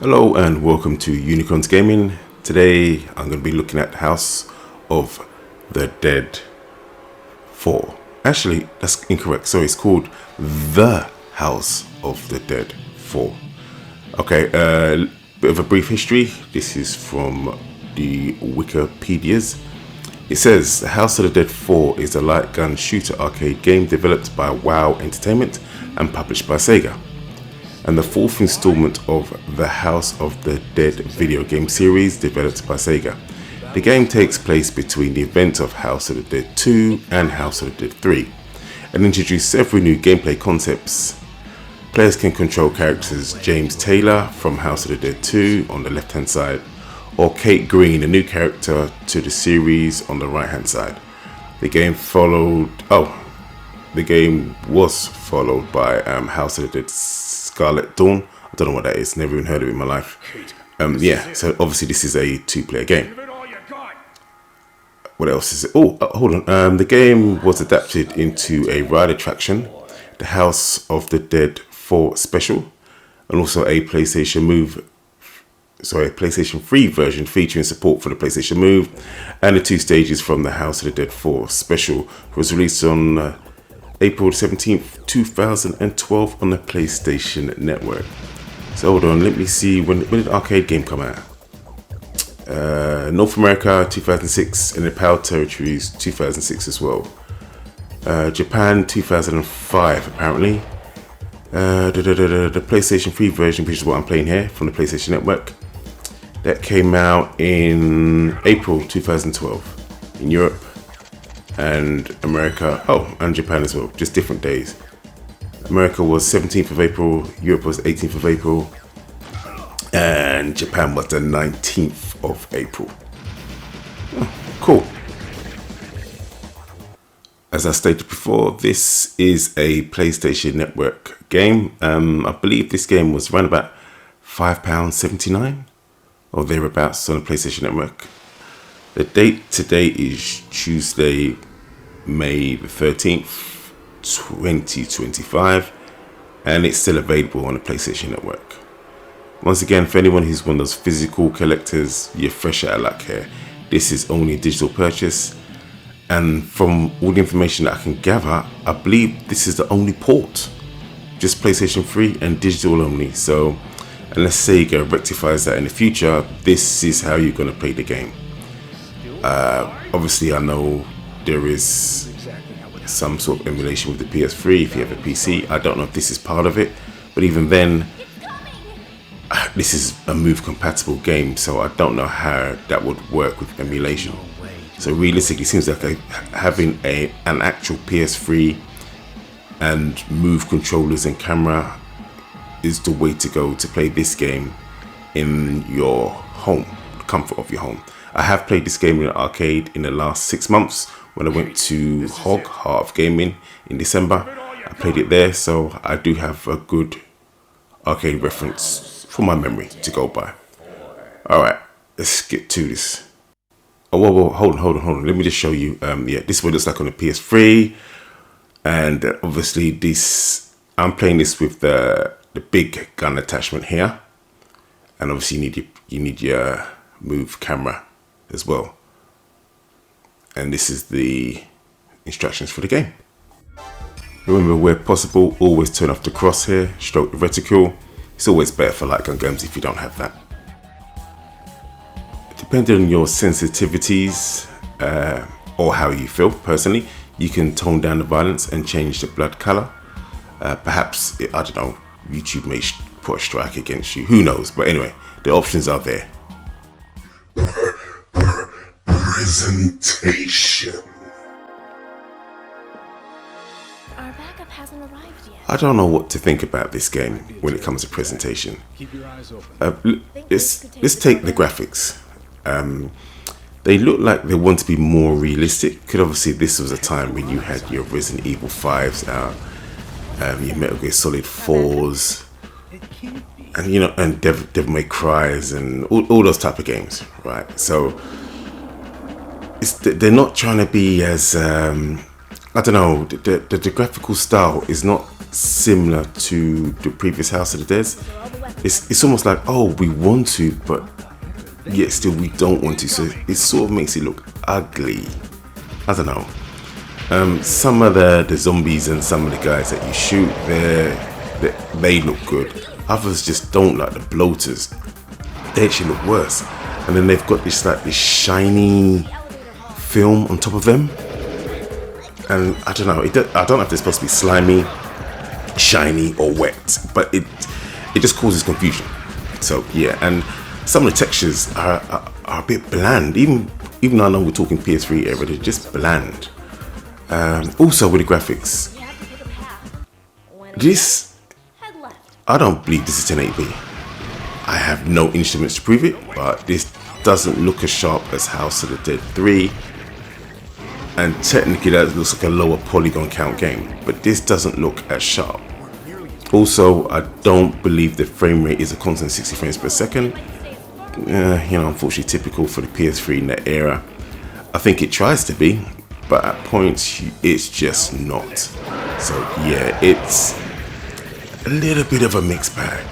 Hello and welcome to Unikron's Gaming. Today I'm going to be looking at House of the Dead 4. Actually, that's incorrect. So it's called The House of the Dead 4. Okay, bit of a brief history. This is from the Wikipedias. It says The House of the Dead 4 is a light gun shooter arcade game developed by WoW Entertainment and published by Sega, and the fourth installment of the House of the Dead video game series developed by Sega. The game takes place between the events of House of the Dead 2 and House of the Dead 3 and introduces several new gameplay concepts. Players can control characters James Taylor from House of the Dead 2 on the left hand side, or Kate Green, a new character to the series, on the right hand side. The game was followed by House of the Dead Scarlet Dawn. I don't know what that is, never even heard of it in my life. Yeah, so obviously this is a two-player game. What else is it? Hold on. The game was adapted into a ride attraction, the House of the Dead 4 Special, and also a PlayStation 3 version featuring support for the PlayStation Move, and the two stages from the House of the Dead 4 Special was released on April 17th, 2012 on the PlayStation Network. So hold on, let me see, when did the arcade game come out? North America 2006, and the PAL territories 2006 as well. Japan 2005 apparently. The PlayStation 3 version, which is what I'm playing here from the PlayStation Network, that came out in April 2012 in Europe and America, and Japan as well, just different days. America was 17th of April, Europe was 18th of April, and Japan was the 19th of April. Cool. As I stated before, this is a PlayStation Network game. I believe this game was around about £5.79 or thereabouts on the PlayStation Network. The date today is Tuesday, May the 13th, 2025, and it's still available on the PlayStation Network. Once again, for anyone who's one of those physical collectors, you're fresh out of luck here. This is only a digital purchase, and from all the information that I can gather, I believe this is the only port, just PlayStation 3 and digital only. So unless Sega rectifies that in the future, this is how you're going to play the game. Obviously, I know there is some sort of emulation with the PS3 if you have a PC. I don't know if this is part of it, but even then, this is a Move compatible game, so I don't know how that would work with emulation. So realistically, it seems like having an actual PS3 and Move controllers and camera is the way to go to play this game in your home, comfort of your home. I have played this game in an arcade in the last 6 months when I went to Heart of Gaming in December. I played it there, so I do have a good arcade reference for my memory to go by. Alright, let's get to this. Whoa, hold on. Let me just show you. This is what it looks like on the PS3. And obviously I'm playing this with the big gun attachment here. And obviously you need your Move camera as well. And this is the instructions for the game. Remember, where possible, always turn off the crosshair, stroke the reticle. It's always better for light gun games if you don't have that. Depending on your sensitivities or how you feel personally, you can tone down the violence and change the blood color. Perhaps, I don't know, YouTube may put a strike against you, who knows, but anyway, the options are there. Presentation. Our backup hasn't arrived yet. I don't know what to think about this game when it comes to presentation. Let's take the graphics. They look like they want to be more realistic, because obviously this was a time when you had your Resident Evil 5s out, your Metal Gear Solid 4s, and and Devil May Cries and all those type of games, right? So they're not trying to be as I don't know, the graphical style is not similar to the previous House of the Dead. It's almost like, oh, we want to, but yet still we don't want to. So it sort of makes it look ugly. I don't know. Some of the zombies and some of the guys that you shoot, they look good. Others just don't, like the bloaters. They actually look worse. And then they've got this like this shiny film on top of them. And I don't know. I don't know if they're supposed to be slimy, shiny, or wet, but it just causes confusion. So yeah, and some of the textures are a bit bland. Even though I know we're talking PS3 era, they're just bland. Also with the graphics, this, I don't believe this is 1080p. I have no instruments to prove it, but this doesn't look as sharp as House of the Dead 3. And technically that looks like a lower polygon count game, but this doesn't look as sharp. Also, I don't believe the frame rate is a constant 60 frames per second. Unfortunately typical for the PS3 in that era. I think it tries to be, but at points it's just not. So yeah, it's a little bit of a mixed bag.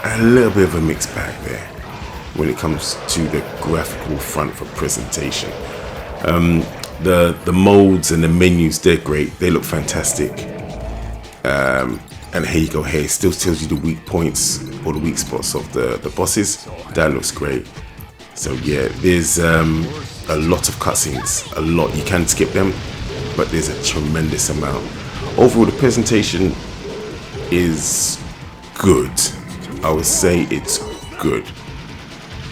A little bit of a mixed bag there when it comes to the graphical front for presentation. The modes and the menus, they're great. They look fantastic. And here you go. Here it still tells you the weak points or the weak spots of the bosses. That looks great. So yeah, there's a lot of cutscenes. A lot. You can skip them, but there's a tremendous amount. Overall, the presentation is good. I would say it's good.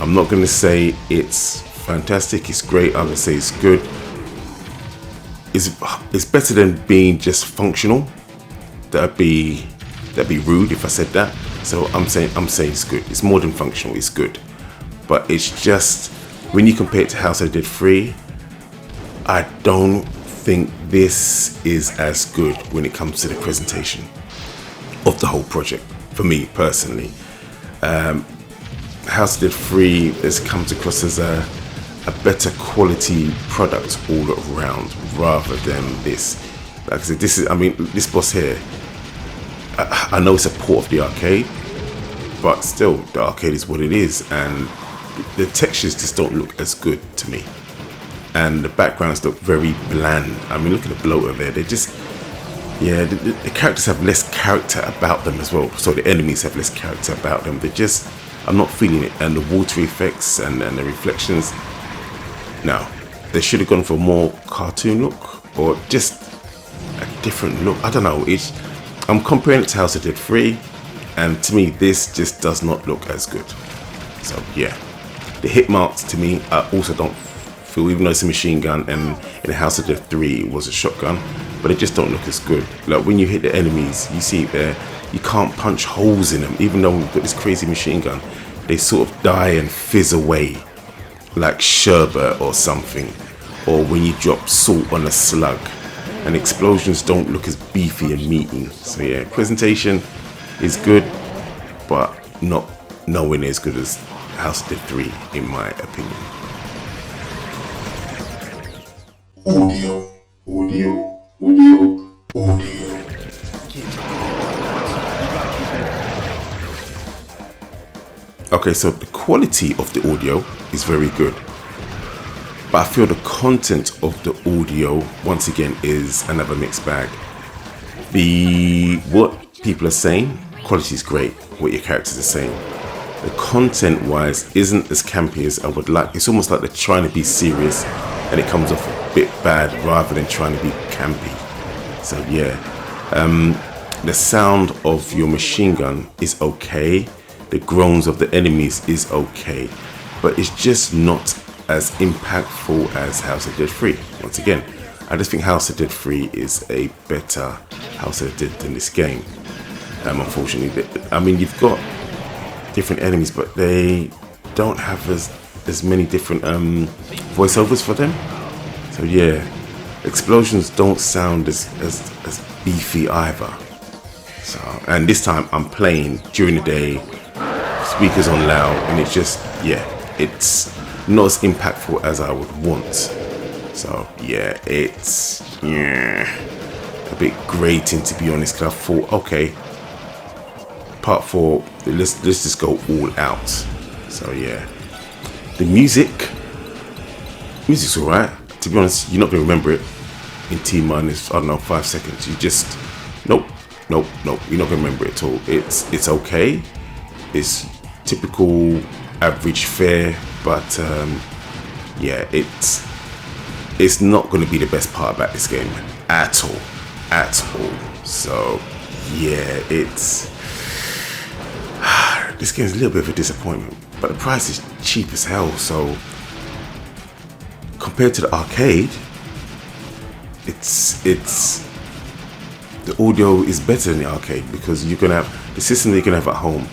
I'm not going to say it's fantastic. It's great. I'm going to say it's good. It's better than being just functional. That'd be rude if I said that. So I'm saying it's good. It's more than functional. It's good, but it's just when you compare it to House of the Dead 3, I don't think this is as good when it comes to the presentation of the whole project. For me personally, House of the Dead 3 comes across as a better quality product all around rather than this. Like I said, this boss here, I know it's a port of the arcade, but still the arcade is what it is, and the textures just don't look as good to me, and the backgrounds look very bland. I mean, look at the bloater there. They just, yeah, the characters have less character about them as well. So the enemies have less character about them. They just, I'm not feeling it. And the water effects and the reflections, no, they should have gone for a more cartoon look or just a different look. I don't know. I'm comparing it to House of the Dead 3, and to me, this just does not look as good. So yeah, the hit marks to me, I also don't feel, even though it's a machine gun, and in House of the Dead 3 it was a shotgun, but it just don't look as good. Like when you hit the enemies, you see it there, you can't punch holes in them. Even though we've got this crazy machine gun, they sort of die and fizz away like sherbet or something, or when you drop salt on a slug, and explosions don't look as beefy and meaty. So yeah, presentation is good, but not nowhere near as good as House of the Dead 3 in my opinion. Audio. Okay, so the quality of the audio is very good, but I feel the content of the audio, once again, is another mixed bag. What people are saying, quality is great, what your characters are saying. The content wise isn't as campy as I would like. It's almost like they're trying to be serious and it comes off a bit bad rather than trying to be campy. So yeah, the sound of your machine gun is okay. The groans of the enemies is okay, but it's just not as impactful as House of the Dead 3. Once again, I just think House of the Dead 3 is a better House of the Dead than this game. Unfortunately, I mean, you've got different enemies, but they don't have as many different voiceovers for them. So yeah, explosions don't sound as beefy either. So, and this time I'm playing during the day, speakers on loud, and it's just, yeah, it's not as impactful as I would want. So yeah, it's a bit grating, to be honest, because I thought, okay, part 4, let's just go all out. So yeah, the music's alright. To be honest, you're not gonna remember it in T minus, I don't know, 5 seconds. You just nope, you're not gonna remember it at all. It's okay. It's typical average fare, but yeah, it's not going to be the best part about this game at all. So yeah, it's this game's a little bit of a disappointment, but the price is cheap as hell. So compared to the arcade, it's the audio is better than the arcade, because you're gonna have the system that you're gonna have at home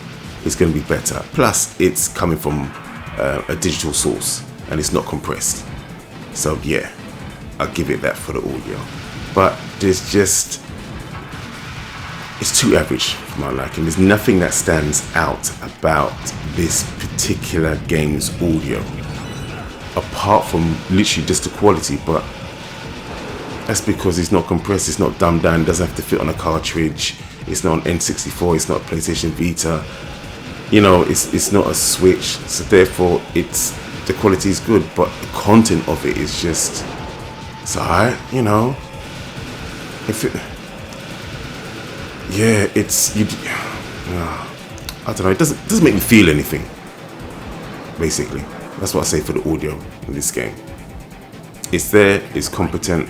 is gonna be better. Plus, it's coming from a digital source and it's not compressed. So yeah, I'll give it that for the audio. But there's just, it's too average for my liking. There's nothing that stands out about this particular game's audio, apart from literally just the quality. But that's because it's not compressed, it's not dumbed down, it doesn't have to fit on a cartridge, it's not an N64, it's not a PlayStation Vita, you know, it's not a Switch, so therefore the quality is good, but the content of it is just, it's alright, you know. I don't know, it doesn't make me feel anything, basically. That's what I say for the audio in this game. It's there, it's competent,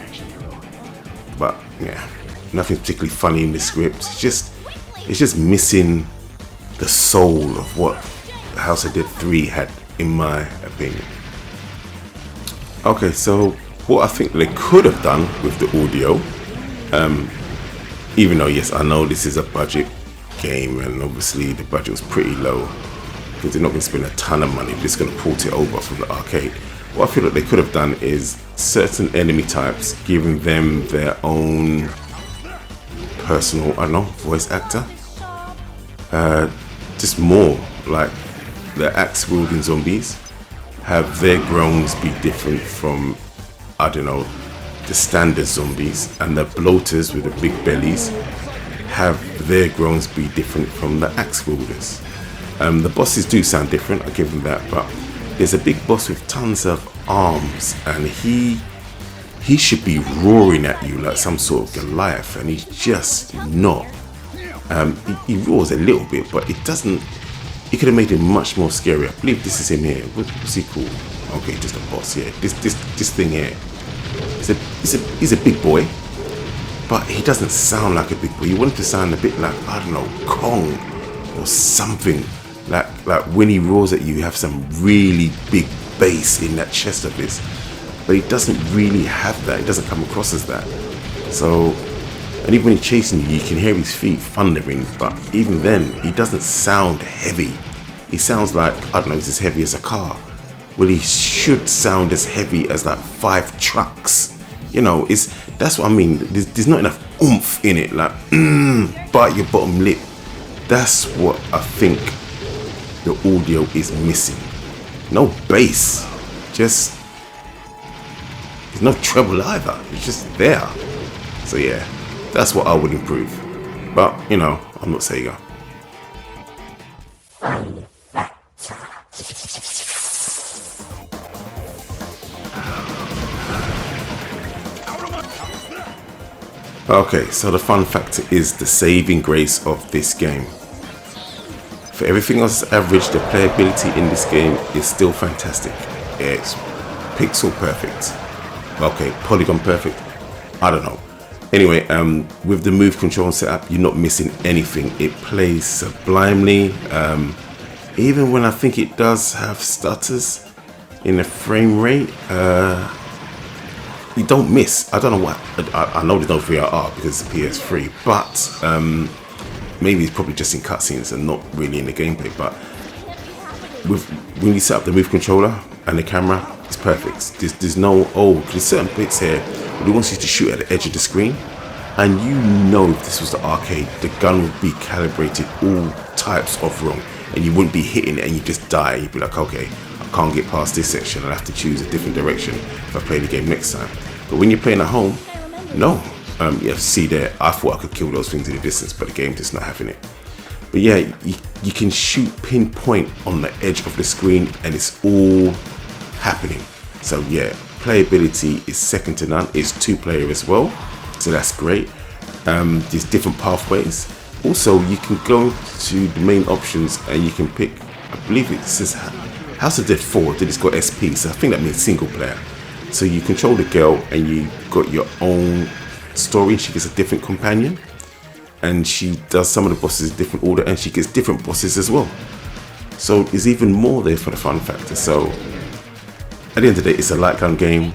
but yeah, nothing particularly funny in the script. It's just missing the soul of what House of Dead 3 had, in my opinion. Okay, so what I think they could have done with the audio, even though yes, I know this is a budget game and obviously the budget was pretty low because they're not going to spend a ton of money, they're just going to port it over from the arcade. What I feel like they could have done is certain enemy types, giving them their own personal, I don't know, voice actor. Just more like the axe wielding zombies, have their groans be different from, I don't know, the standard zombies, and the bloaters with the big bellies have their groans be different from the axe wielders. The bosses do sound different, I'll give them that, but there's a big boss with tons of arms, and he should be roaring at you like some sort of Goliath, and he's just not. He roars a little bit, but it doesn't. He could have made him much more scary. I believe this is him here. What's he called? Okay, just a boss. Yeah, this thing here. He's a big boy, but he doesn't sound like a big boy. You want him to sound a bit like, I don't know, Kong or something. Like when he roars at you, you have some really big bass in that chest of his. But he doesn't really have that. It doesn't come across as that. So, and even when he's chasing you, you can hear his feet thundering. But even then, he doesn't sound heavy. He sounds like, I don't know, he's as heavy as a car. Well, he should sound as heavy as like 5 trucks. You know, that's what I mean. There's not enough oomph in it. Like, bite your bottom lip. That's what I think the audio is missing. No bass. Just, there's no treble either. It's just there. So yeah, that's what I would improve. But, you know, I'm not Sega. Okay, so the fun factor is the saving grace of this game. For everything else average, the playability in this game is still fantastic. It's pixel perfect. Okay, polygon perfect. I don't know. Anyway, with the move control setup, you're not missing anything. It plays sublimely. Even when I think it does have stutters in the frame rate, you don't miss. I don't know what. I know there's no VRR because it's a PS3, but maybe it's probably just in cutscenes and not really in the gameplay. But when you set up the move controller and the camera, it's perfect. There's no, there's certain bits here where it wants you to shoot at the edge of the screen, and you know if this was the arcade, the gun would be calibrated all types of wrong. and you wouldn't be hitting it and you just die. You'd be like, okay, I can't get past this section. I'll have to choose a different direction if I play the game next time. But when you're playing at home, no. You have to see there, I thought I could kill those things in the distance, but the game just not having it. But yeah, you can shoot pinpoint on the edge of the screen and it's all happening. So yeah, playability is second to none. It's 2-player as well, so that's great. There's different pathways. Also, you can go to the main options and you can pick, I believe it says House of Dead 4, then it's got SP, so I think that means single player. So you control the girl and you got your own story. She gets a different companion and she does some of the bosses in different order and she gets different bosses as well. So there's even more there for the fun factor. So at the end of the day, it's a light gun game.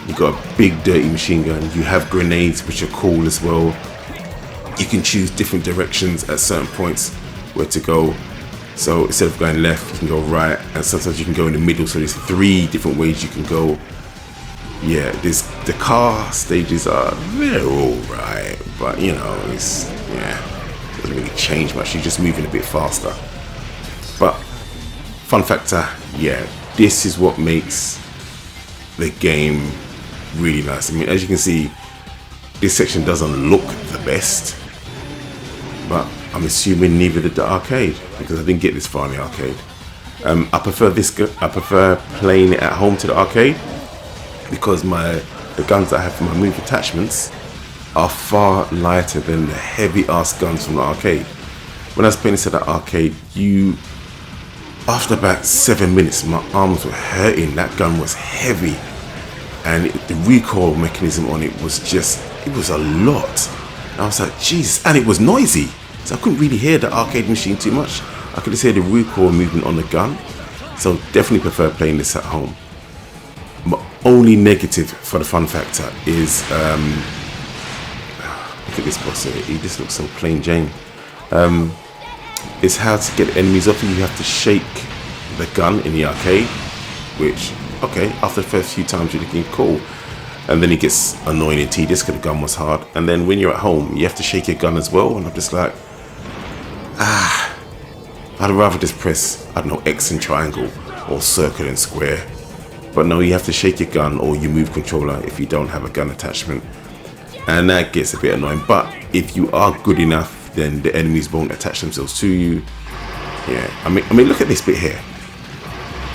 You got a big dirty machine gun. You have grenades, which are cool as well. You can choose different directions at certain points where to go. So instead of going left, you can go right, and sometimes you can go in the middle. So there's 3 different ways you can go. Yeah, the car stages they're all right, but you know, it's doesn't really change much. You're just moving a bit faster. But fun factor, yeah, this is what makes the game really nice. I mean, as you can see, this section doesn't look the best, but I'm assuming neither did the arcade because I didn't get this far in the arcade. I prefer playing it at home to the arcade because the guns that I have for my move attachments are far lighter than the heavy ass guns from the arcade. When I was playing this at the arcade, after about 7 minutes, my arms were hurting. That gun was heavy, and the recoil mechanism on it was a lot. And I was like, Jesus, and it was noisy, so I couldn't really hear the arcade machine too much. I could just hear the recoil movement on the gun. So definitely prefer playing this at home. My only negative for the fun factor is look at this boss here. He just looks so plain Jane. It's how to get enemies off you. You have to shake the gun in the arcade, which, okay, after the first few times you're looking cool, and then it gets annoying and tedious because the gun was hard. And then when you're at home, you have to shake your gun as well, and I'm just like, I'd rather just press, I don't know, X and triangle or circle and square. But no, you have to shake your gun or your move controller if you don't have a gun attachment, and that gets a bit annoying. But if you are good enough, then the enemies won't attach themselves to you. Yeah, I mean, look at this bit here.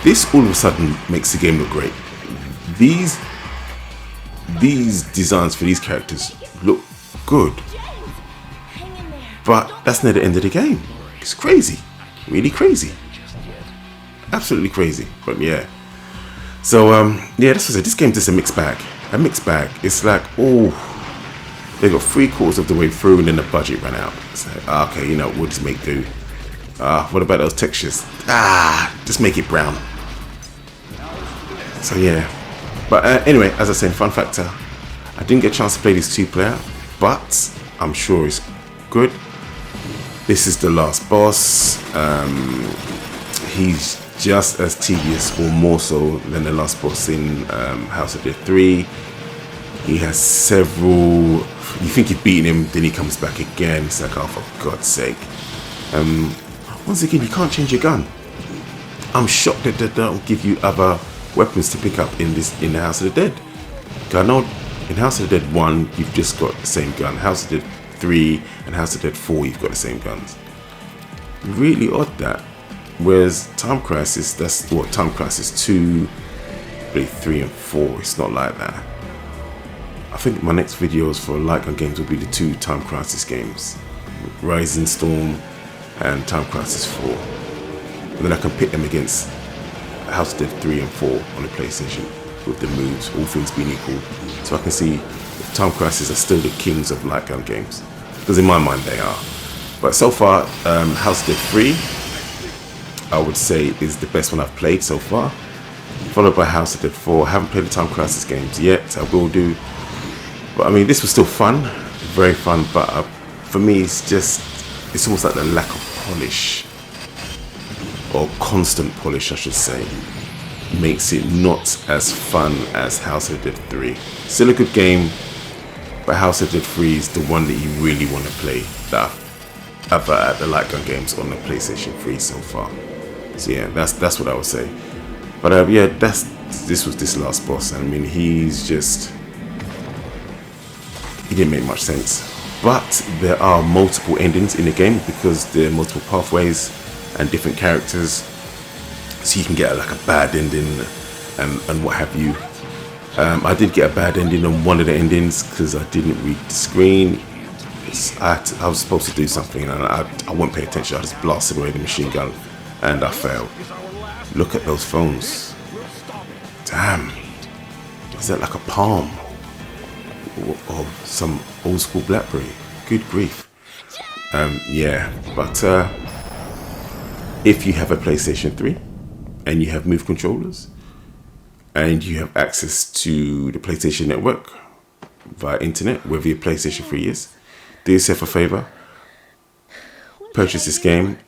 This all of a sudden makes the game look great. These designs for these characters look good, but that's not the end of the game. It's crazy, really crazy, absolutely crazy. But yeah, so yeah, this game's just a mixed bag. It's like, oh, they got 3/4 of the way through and then the budget ran out. It's like, okay, you know, we'll just make do. What about those textures? Just make it brown. So yeah, but anyway, as I said, fun factor, I didn't get a chance to play this 2-player, but I'm sure it's good. This is the last boss. He's just as tedious or more so than the last boss in House of Dead 3. He has several, you think you've beaten him, then he comes back again. It's like, oh, for God's sake. Once again, you can't change your gun. I'm shocked that they don't give you other weapons to pick up in the House of the Dead. I know in House of the Dead 1, you've just got the same gun. House of the Dead 3 and House of the Dead 4, you've got the same guns. Really odd that. Whereas Time Crisis, that's what Time Crisis 2, 3 and 4, it's not like that. I think my next videos for light gun games will be the 2 Time Crisis games, Rising Storm and Time Crisis 4. And then I can pit them against House of Dead 3 and 4 on the PlayStation with the moves, all things being equal. So I can see if Time Crisis are still the kings of light gun games, because in my mind they are. But so far, House of Dead 3, I would say, is the best one I've played so far, followed by House of Dead 4. I haven't played the Time Crisis games yet, I will do. But I mean, this was still fun, very fun, but for me it's almost like the lack of polish, or constant polish I should say, makes it not as fun as House of Dead 3. Still a good game, but House of Dead 3 is the one that you really want to play, that other at the light gun games on the PlayStation 3 so far. So yeah, that's what I would say. But yeah, this was this last boss. I mean, he didn't make much sense. But there are multiple endings in the game because there are multiple pathways and different characters. So you can get like a bad ending and what have you. I did get a bad ending on one of the endings because I didn't read the screen. I was supposed to do something and I wouldn't pay attention. I just blasted away the machine gun and I failed. Look at those phones. Damn. Is that like a Palm? Or some old school BlackBerry? Good grief. Yeah, but if you have a PlayStation 3 and you have Move controllers and you have access to the PlayStation Network via internet, whether your PlayStation 3 is, do yourself a favor, purchase this game.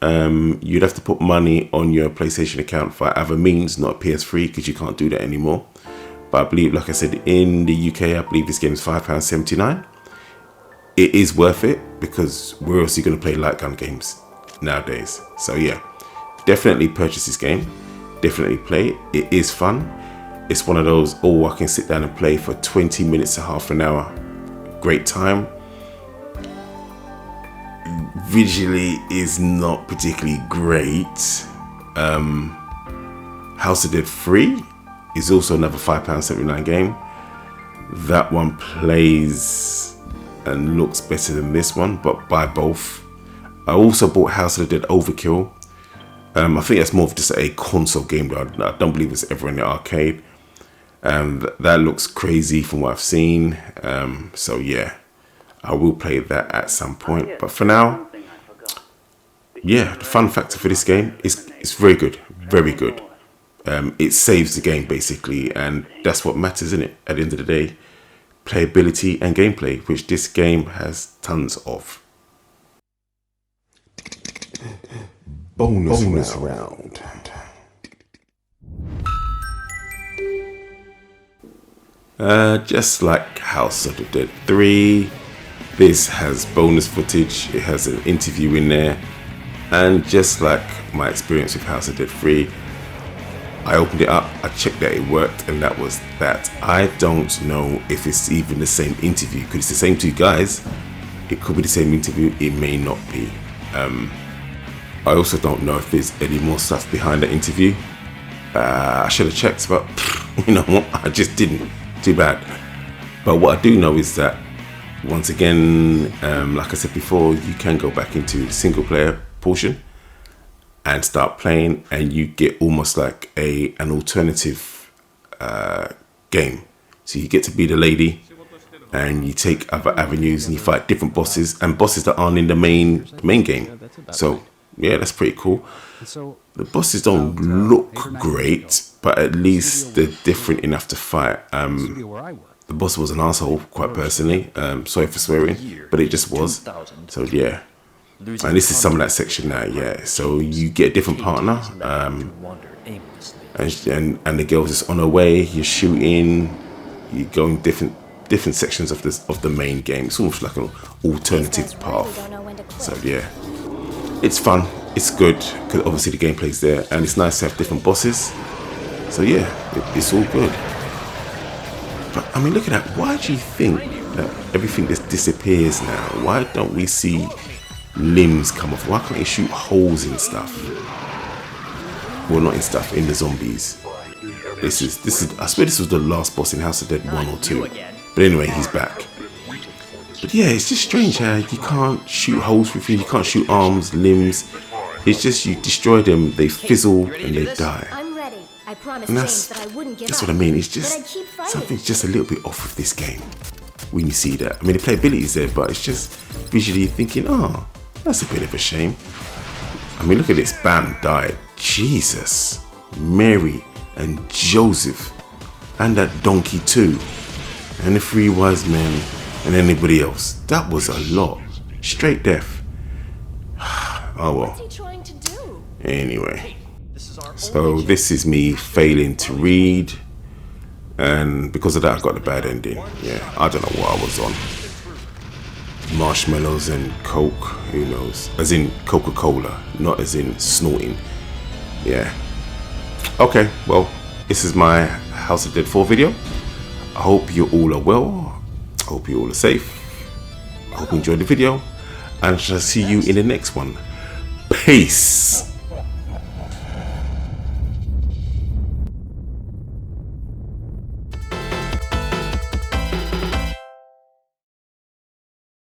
You'd have to put money on your PlayStation account via other means, not PS3, because you can't do that anymore. But I believe, like I said, in the UK, I believe this game is £5.79. It is worth it because where else are you going to play light gun games nowadays? So yeah, definitely purchase this game. Definitely play it. It is fun. It's one of those, oh, I can sit down and play for 20 minutes to half an hour. Great time. Visually is not particularly great. House of Dead 3 is also another £5.79 game. That one plays and looks better than this one, but buy both. I also bought House of the Dead Overkill. I think that's more of just a console game, but I don't believe it's ever in the arcade. That looks crazy from what I've seen. So yeah, I will play that at some point. But for now, yeah, the fun factor for this game is very good, very good. It saves the game basically, and that's what matters, isn't it? At the end of the day, playability and gameplay, which this game has tons of. Bonus round. Just like House of the Dead 3, this has bonus footage. It has an interview in there, and just like my experience with House of the Dead 3, I opened it up, I checked that it worked, and that was that. I don't know if it's even the same interview, because it's the same two guys. It could be the same interview, it may not be. I also don't know if there's any more stuff behind the interview. I should have checked, but you know what, I just didn't. Too bad. But what I do know is that, once again, like I said before, you can go back into the single player portion and start playing, and you get almost like an alternative game. So you get to be the lady, and you take other avenues, and you fight different bosses, and bosses that aren't in the main game. So yeah, that's pretty cool. The bosses don't look great, but at least they're different enough to fight. The boss was an asshole, quite personally. Sorry for swearing, but it just was. So yeah. And this is some of that section now, yeah. So you get a different partner, and the girl's just on her way. You're shooting, you go in different sections of the main game. It's almost like an alternative path. So yeah, it's fun, it's good, because obviously the gameplay's there, and it's nice to have different bosses. So yeah, it's all good. But I mean, look at that. Why do you think that everything just disappears now? Why don't we see limbs come off? Why can't you shoot holes in stuff? Well, not in stuff, in the zombies. This is I swear this was the last boss in House of Dead 1 or 2. But anyway, he's back. But yeah, it's just strange how you can't shoot holes with you. You can't shoot arms, limbs. It's just you destroy them, they fizzle and they die. And that's what I mean. It's just something's just a little bit off with this game when you see that. I mean, the playability is there, but it's just visually thinking, oh, that's a bit of a shame. I mean, look at this. Bam, died. Jesus, Mary and Joseph, and that donkey too, and the 3 wise men, and anybody else. That was a lot. Straight death. Oh well. Anyway, so this is me failing to read, and because of that I got the bad ending. Yeah, I don't know what I was on. marshmallows and Coke, who knows? As in Coca-Cola, not as in snorting. Yeah. Okay, well, this is my House of Dead 4 video. I hope you all are well. I hope you all are safe. I hope you enjoyed the video. And I shall see you in the next one. Peace.